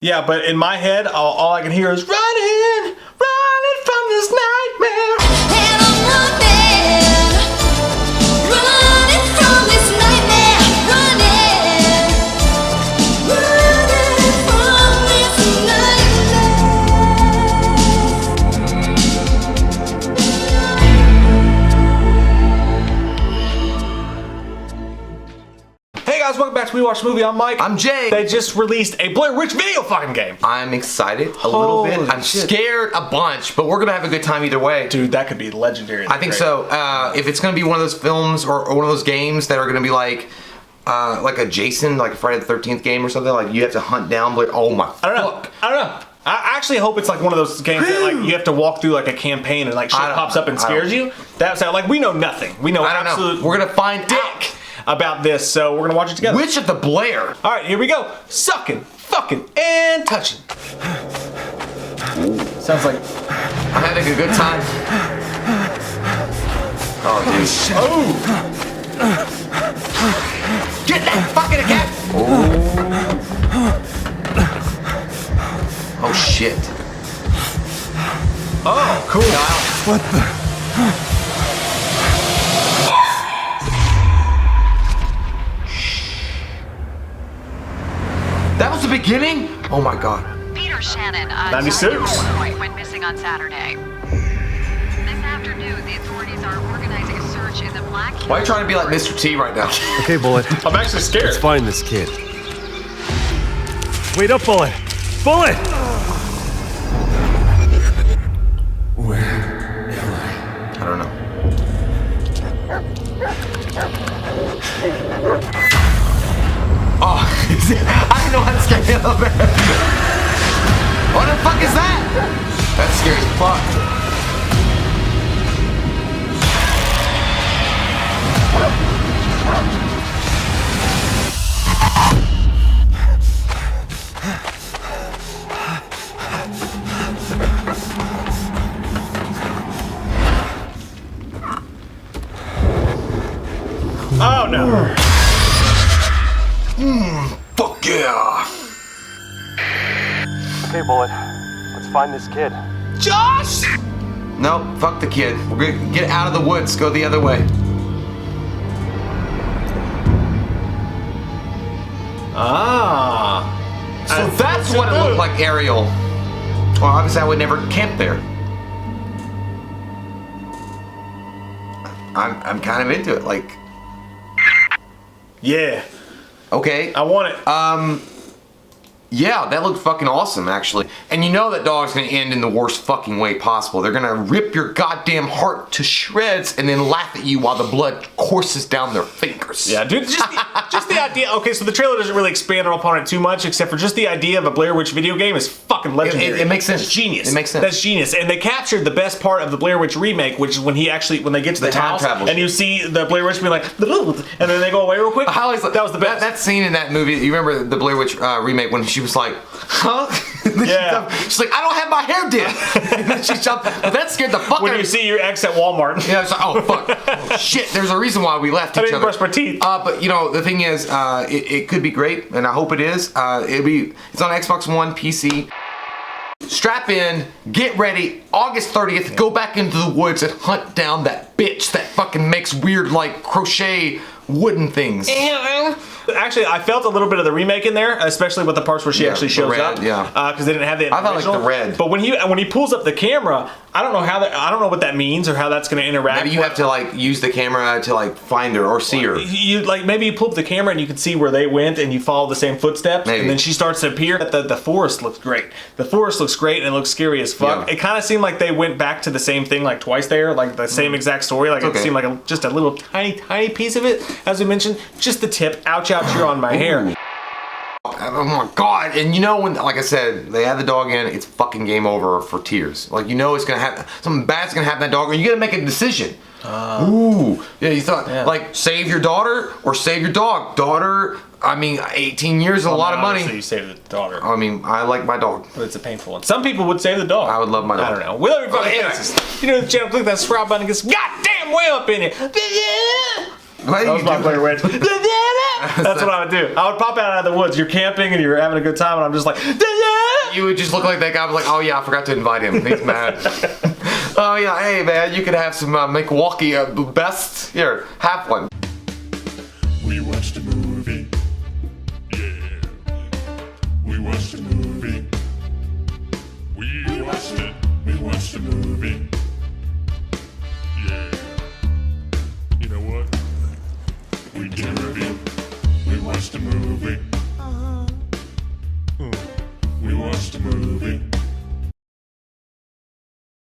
Yeah, but in my head, all I can hear is running from this nightmare. And I'm running from this nightmare, running from this Hey guys, welcome back to We Watch Movie. I'm Mike. I'm Jay. They just released a Blair Witch video fucking game. I'm excited a little bit. Holy I'm shit. scared a bunch, but we're gonna have a good time either way. Dude, that could be legendary. I think so. If it's gonna be one of those films or one of those games that are gonna be like a Jason, like a Friday the 13th game or something, like you have to hunt down Blair. Oh my! I don't know. I actually hope it's like one of those games that like you have to walk through like a campaign and like shit pops up and scares you. That's how, like, we know nothing. We know absolute. We're gonna find dick out about this, so we're gonna watch it together. Which of the Blair? All right, here we go. Sucking, fucking, and touching. Sounds like I'm having a good time. Oh, dude. oh. Get that fucking cat! Oh shit. Oh, cool. What the? That was the beginning? Oh my god. Peter Shannon, 96. Illinois, went missing on Saturday. This afternoon, the authorities are organizing a search in the Black Hills. Why are you trying to be like Mr. T right now? Okay, Bullet. I'm actually scared. Let's find this kid. Wait up, Bullet! Bullet! Where am I don't know. Oh, I didn't know how to scale up there. What the fuck is that? That's scary as fuck. Oh no. Fuck yeah. Okay, Bullet. Let's find this kid. Josh! Nope, fuck the kid. We're gonna get out of the woods, go the other way. Ah. So that's what it looked like, Ariel. Well, obviously I would never camp there. I'm kind of into it, like. Yeah. Okay. I want it. Yeah, that looked fucking awesome, actually. And you know that dog's gonna end in the worst fucking way possible. They're gonna rip your goddamn heart to shreds and then laugh at you while the blood courses down their fingers. Yeah, dude, just the idea. Okay, so the trailer doesn't really expand upon it too much, except for just the idea of a Blair Witch video game is fucking legendary. It makes sense. It's genius. It makes sense. That's genius. And they captured the best part of the Blair Witch remake, which is when they get to the time house travel and you see the Blair Witch being like, and then they go away real quick. I always, that was the best. That scene in that movie, you remember the Blair Witch remake when she was like, huh? Yeah. She's like, I don't have my hair did. And then she jumped. That scared the fuck out of me. When you see your ex at Walmart. Yeah, it's like, oh fuck. Oh, shit, there's a reason why we left I each didn't other. brush my teeth. But you know, the thing is, it could be great, and I hope it is. It's on Xbox One, PC. Strap in, get ready. August 30th, go back into the woods and hunt down that bitch that fucking makes weird like crochet wooden things. Actually, I felt a little bit of the remake in there, especially with the parts where she actually shows red, up. yeah. Because they didn't have the I thought like original. the red. But when he pulls up the camera, I don't know I don't know what that means or how that's going to interact. Maybe you have to like use the camera to like find her or see her. Maybe you pull up the camera and you can see where they went and you follow the same footsteps. Maybe. And then she starts to appear. The forest looks great. The forest looks great and it looks scary as fuck. Yeah. It kind of seemed like they went back to the same thing like twice there, like the same exact story. Like it seemed like just a little tiny piece of it. As we mentioned, just the tip. Ouch, ouch, you're on my hair. Oh my god! And you know when, like I said, they have the dog in, it's fucking game over for tears. Like you know it's gonna happen. Something bad's gonna happen to that dog, or you gotta make a decision. Ooh, yeah. You thought like save your daughter or save your dog. Daughter, I mean, 18 years is a lot of money. So you save the daughter. I mean, I like my dog. But it's a painful one. Some people would save the dog. I would love my dog. I don't know. With every fucking faces. You know the channel, click that subscribe button and get some goddamn way up in it. What That was you my do? Blair Witch. That's what I would do. I would pop out of the woods. You're camping and you're having a good time, and I'm just like, You would just look like that guy was like, oh yeah, I forgot to invite him. He's mad. Oh yeah, hey man, you could have some Milwaukee best. Here, have one. We watched a movie. Yeah. We watched a movie. We watched it. We watched a movie. Yeah. You know what? We did a review. We watched a movie. We watched a movie.